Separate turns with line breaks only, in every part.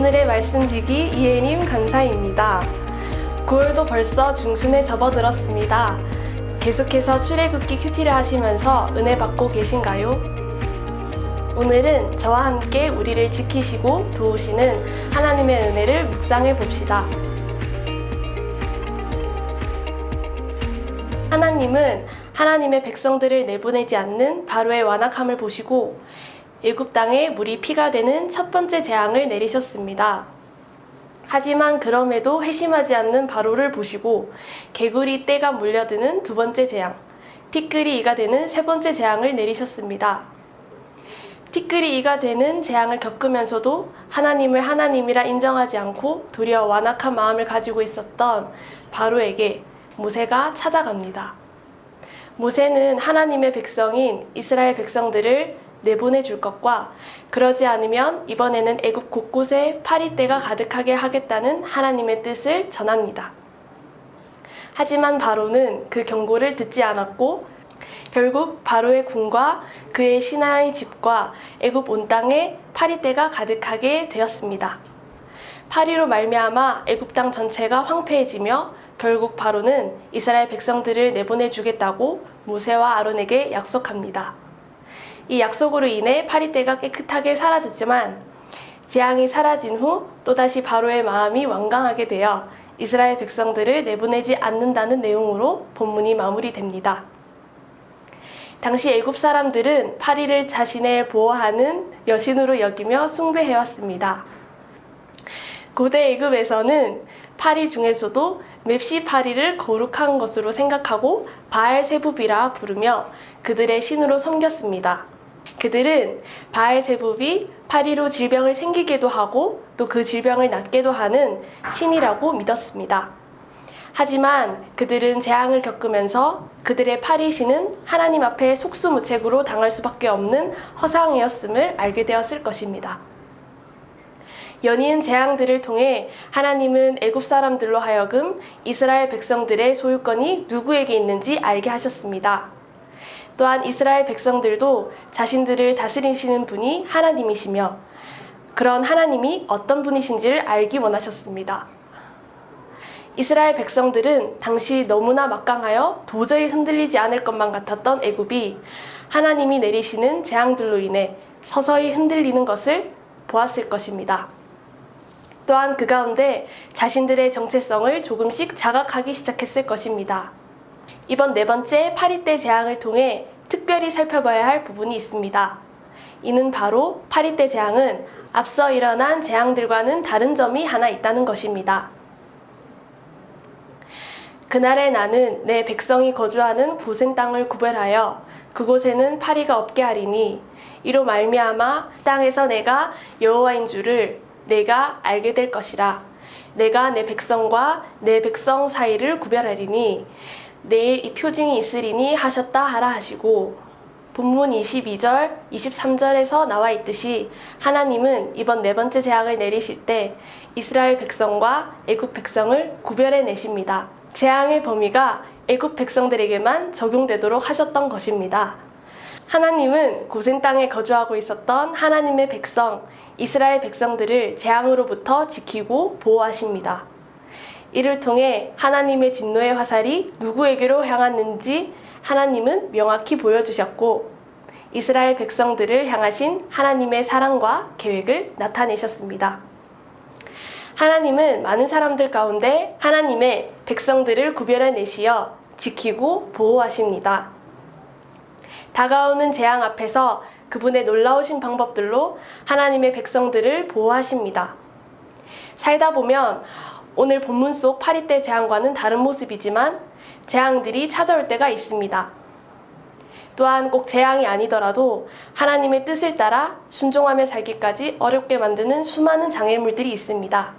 오늘의 말씀지기 이혜님 간사입니다. 9월도 벌써 중순에 접어들었습니다. 계속해서 출애굽기 큐티를 하시면서 은혜 받고 계신가요? 오늘은 저와 함께 우리를 지키시고 도우시는 하나님의 은혜를 묵상해 봅시다. 하나님은 하나님의 백성들을 내보내지 않는 바로의 완악함을 보시고 애굽 땅에 물이 피가 되는 첫 번째 재앙을 내리셨습니다. 하지만 그럼에도 회심하지 않는 바로를 보시고 개구리 떼가 몰려드는 두 번째 재앙, 티끌이 이가 되는 세 번째 재앙을 내리셨습니다. 티끌이 이가 되는 재앙을 겪으면서도 하나님을 하나님이라 인정하지 않고 도리어 완악한 마음을 가지고 있었던 바로에게 모세가 찾아갑니다. 모세는 하나님의 백성인 이스라엘 백성들을 내보내줄 것과 그러지 않으면 이번에는 애굽 곳곳에 파리떼가 가득하게 하겠다는 하나님의 뜻을 전합니다. 하지만 바로는 그 경고를 듣지 않았고 결국 바로의 궁과 그의 신하의 집과 애굽 온 땅에 파리떼가 가득하게 되었습니다. 파리로 말미암아 애굽 땅 전체가 황폐해지며 결국 바로는 이스라엘 백성들을 내보내주겠다고 모세와 아론에게 약속합니다. 이 약속으로 인해 파리떼가 깨끗하게 사라졌지만 재앙이 사라진 후 또다시 바로의 마음이 완강하게 되어 이스라엘 백성들을 내보내지 않는다는 내용으로 본문이 마무리됩니다. 당시 애굽 사람들은 파리를 자신을 보호하는 여신으로 여기며 숭배해왔습니다. 고대 애굽에서는 파리 중에서도 맵시 파리를 거룩한 것으로 생각하고 바알세붑이라 부르며 그들의 신으로 섬겼습니다. 그들은 바알세붑이 파리로 질병을 생기게도 하고 또 그 질병을 낫게도 하는 신이라고 믿었습니다. 하지만 그들은 재앙을 겪으면서 그들의 파리 신은 하나님 앞에 속수무책으로 당할 수밖에 없는 허상이었음을 알게 되었을 것입니다. 연이은 재앙들을 통해 하나님은 애굽 사람들로 하여금 이스라엘 백성들의 소유권이 누구에게 있는지 알게 하셨습니다. 또한 이스라엘 백성들도 자신들을 다스리시는 분이 하나님이시며 그런 하나님이 어떤 분이신지를 알기 원하셨습니다. 이스라엘 백성들은 당시 너무나 막강하여 도저히 흔들리지 않을 것만 같았던 애굽이 하나님이 내리시는 재앙들로 인해 서서히 흔들리는 것을 보았을 것입니다. 또한 그 가운데 자신들의 정체성을 조금씩 자각하기 시작했을 것입니다. 이번 네 번째 파리떼 재앙을 통해 특별히 살펴봐야 할 부분이 있습니다. 이는 바로 파리떼 재앙은 앞서 일어난 재앙들과는 다른 점이 하나 있다는 것입니다. 그날에 나는 내 백성이 거주하는 고센 땅을 구별하여 그곳에는 파리가 없게 하리니 이로 말미암아 땅에서 내가 여호와인 줄을 내가 알게 될 것이라. 내가 내 백성과 내 백성 사이를 구별하리니 내일 이 표징이 있으리니 하셨다 하라 하시고 본문 22절, 23절에서 나와 있듯이 하나님은 이번 네 번째 재앙을 내리실 때 이스라엘 백성과 애굽 백성을 구별해 내십니다. 재앙의 범위가 애굽 백성들에게만 적용되도록 하셨던 것입니다. 하나님은 고센 땅에 거주하고 있었던 하나님의 백성, 이스라엘 백성들을 재앙으로부터 지키고 보호하십니다. 이를 통해 하나님의 진노의 화살이 누구에게로 향했는지 하나님은 명확히 보여주셨고 이스라엘 백성들을 향하신 하나님의 사랑과 계획을 나타내셨습니다. 하나님은 많은 사람들 가운데 하나님의 백성들을 구별해내시어 지키고 보호하십니다. 다가오는 재앙 앞에서 그분의 놀라우신 방법들로 하나님의 백성들을 보호하십니다. 살다 보면 오늘 본문 속 파리떼 재앙과는 다른 모습이지만 재앙들이 찾아올 때가 있습니다. 또한 꼭 재앙이 아니더라도 하나님의 뜻을 따라 순종하며 살기까지 어렵게 만드는 수많은 장애물들이 있습니다.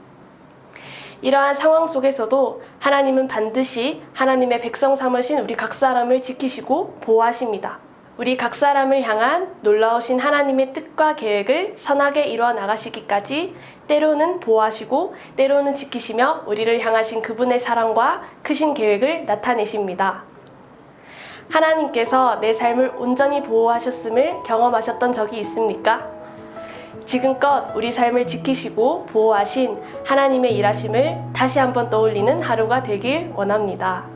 이러한 상황 속에서도 하나님은 반드시 하나님의 백성 삼으신 우리 각 사람을 지키시고 보호하십니다. 우리 각 사람을 향한 놀라우신 하나님의 뜻과 계획을 선하게 이루어 나가시기까지 때로는 보호하시고 때로는 지키시며 우리를 향하신 그분의 사랑과 크신 계획을 나타내십니다. 하나님께서 내 삶을 온전히 보호하셨음을 경험하셨던 적이 있습니까? 지금껏 우리 삶을 지키시고 보호하신 하나님의 일하심을 다시 한번 떠올리는 하루가 되길 원합니다.